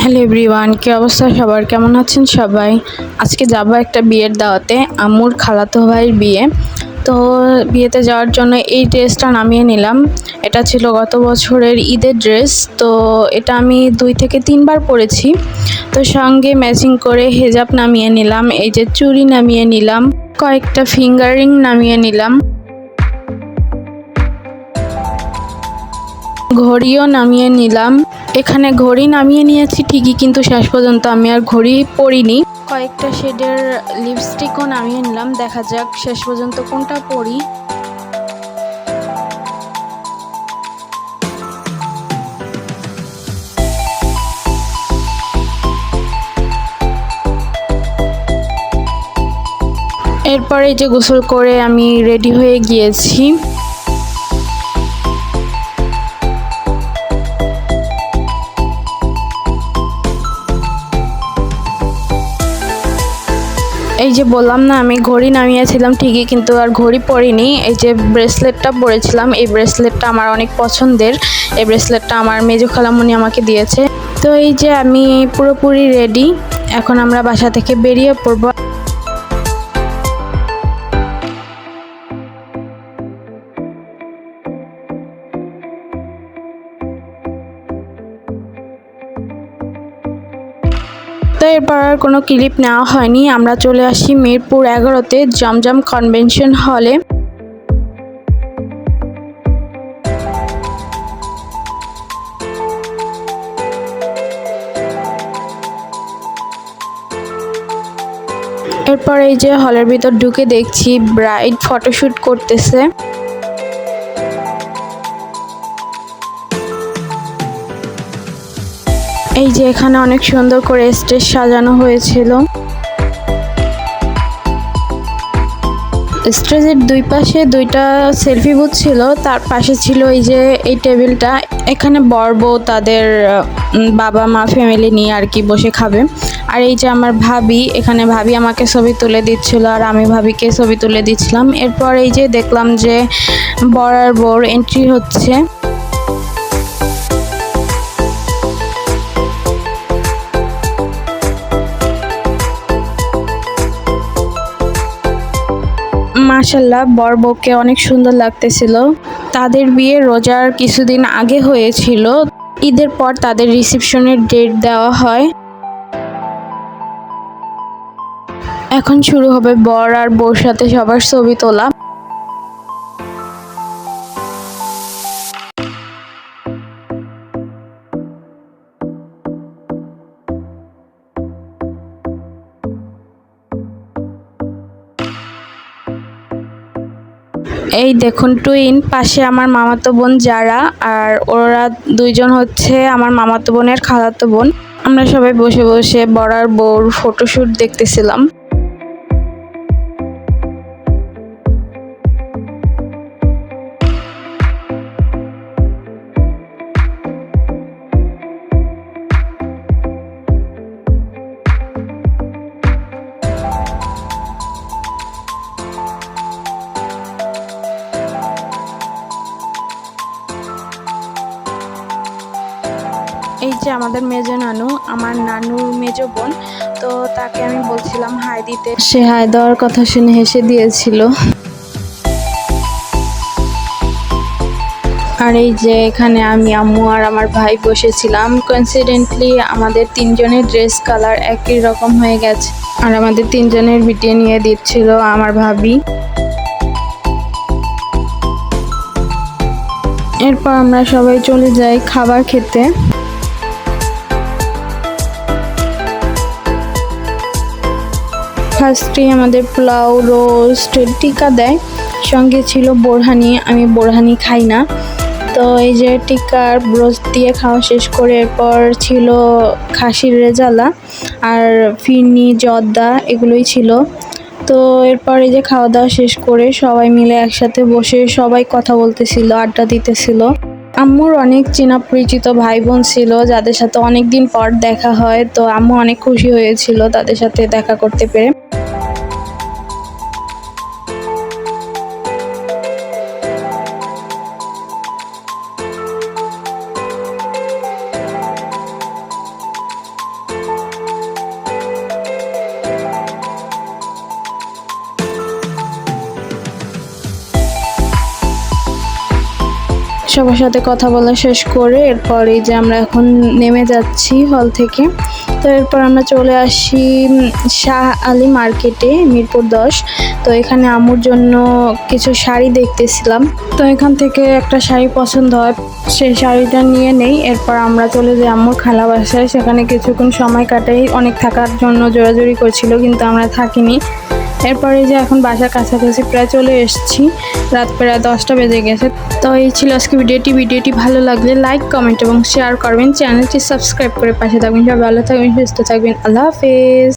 Hello everyone, কি অবস্থা সবার? কেমন আছেন সবাই? আজকে যাব একটা বিয়ের দাওয়াতে, আম্মুর খালাতো ভাইয়ের বিয়ে। তো বিয়েতে যাওয়ার জন্য এই ড্রেসটা নামিয়ে নিলাম। এটা ছিল গত বছরের ঈদের ড্রেস। তো এটা আমি 2 থেকে 3 বার পরেছি। তো সঙ্গে ম্যাচিং করে হেজাব নামিয়ে নিলাম, এই যে চুড়ি নামিয়ে নিলাম, কয়েকটা ফিঙ্গারিং নামিয়ে নিলাম, ঘড়িও নামিয়ে নিলাম। এখানে ঘড়ি নামিয়ে নিয়েছি ঠিকই, কিন্তু শেষ পর্যন্ত আমি আর ঘড়ি পরিনি। কয়েকটা শেডের লিপস্টিকও নামিয়ে নিলাম, দেখা যাক শেষ পর্যন্ত কোনটা পরি। এরপরে যে গোসল করে আমি রেডি হয়ে গিয়েছি। এই যে বললাম না, আমি ঘড়ি নামিয়েছিলাম ঠিকই, কিন্তু আর ঘড়ি পরিনি। এই যে ব্রেসলেটটা পরেছিলাম, এই ব্রেসলেটটা আমার অনেক পছন্দের। এই ব্রেসলেটটা আমার মেজো খালামণি আমাকে দিয়েছে। তো এই যে আমি পুরোপুরি রেডি, এখন আমরা বাসা থেকে বেরিয়ে পড়বো। তো এরপর আর কোনো ক্লিপ নেওয়া হয়নি, আমরা চলে আসি মিরপুর 11-তে জমজম কনভেনশন হলে। এরপর এই যে হলের ভিতর ঢুকে দেখছি ব্রাইড ফটোশুট করতেছে। এই যে এখানে অনেক সুন্দর করে স্টেজ সাজানো হয়েছিল। স্টেজের দুই পাশে 2টা সেলফি বুথ ছিল, তার পাশে ছিল এই যে এই টেবিলটা। এখানে বর বউ তাদের বাবা মা ফ্যামিলি নিয়ে আর কি বসে খাবে। আর এই যে আমার ভাবি, এখানে ভাবি আমাকে ছবি তুলে দিচ্ছিল আর আমি ভাবিকে ছবি তুলে দিচ্ছিলাম। এরপর এই যে দেখলাম যে বর আর বউর এন্ট্রি হচ্ছে। মাশাল্লাহ, বর বউকে অনেক সুন্দর লাগতেছিল। তাদের বিয়ে রোজার কিছুদিন আগে হয়েছিল। ঈদের পর তাদের রিসেপশনের ডেট দেওয়া হয়। এখন শুরু হবে বর আর বউর সাথে সবার ছবি তোলা। এই দেখুন টুইন, পাশে আমার মামাতো বোন যারা, আর ওরা 2জন হচ্ছে আমার মামাতো বোনের খালাতো বোন। আমরা সবাই বসে বসে বর আর বউর ফটোশুট দেখতেছিলাম। এই যে আমাদের মেজো নানু, আমার নানুর মেজো বোন, তো তাকে আমি বলছিলাম হাই দিতে, সে হাই দেওয়ার কথা শুনে হেসে দিয়েছিল। আর এই যে এখানে আমি, আম্মু আর আমার ভাই বসেছিলাম। কোইন্সিডেন্টলি আমাদের 3জনের ড্রেস কালার একই রকম হয়ে গেছে, আর আমাদের 3জনের ভিডিও নিয়ে দিচ্ছিল আমার ভাবি। এরপর আমরা সবাই চলে যাই খাবার খেতে। ফার্স্টে আমাদের পোলাও, রোস্ট, টিক্কা দেয়, সঙ্গে ছিল বোরহানি। আমি বোরহানি খাই না, তো এই যে টিক্কার রোস্ট দিয়ে খাওয়া শেষ করে এরপর ছিল খাসির রেজালা আর ফিরনি, জর্দা, এগুলোই ছিল। তো এরপর এই যে খাওয়া দাওয়া শেষ করে সবাই মিলে একসাথে বসে সবাই কথা বলতেছিল, আড্ডা দিতেছিল। আম্মুর অনেক চেনা পরিচিত ভাই বোন ছিল যাদের সাথে অনেক দিন পর দেখা হয়, তো আম্মু অনেক খুশি হয়েছিল তাদের সাথে দেখা করতে পেরে। সবার সাথে কথা বলা শেষ করে এরপর এই যে আমরা এখন নেমে যাচ্ছি হল থেকে। তো এরপর আমরা চলে আসি শাহ আলী মার্কেটে, মিরপুর 10। তো এখানে আম্মুর জন্য কিছু শাড়ি দেখতেছিলাম, তো এখান থেকে একটা শাড়ি পছন্দ হয়, সেই শাড়িটা নিয়ে নেই। এরপর আমরা চলে যাই আম্মুর খালা বাসায়, সেখানে কিছুক্ষণ সময় কাটাই। অনেক থাকার জন্য জোরাজুরি করছিল কিন্তু আমরা থাকিনি। এরপরে যে এখন বাসার কাছাকাছি প্রায় চলে এসেছি, রাত প্রায় 10টা বেজে গেছে। তো এই ছিল আজকে ভিডিওটি ভালো লাগলে লাইক, কমেন্ট এবং শেয়ার করবেন, চ্যানেলটি সাবস্ক্রাইব করে পাশে থাকবেন। সবাই ভালো থাকবেন, সুস্থ থাকবেন, আল্লাহ হাফেজ।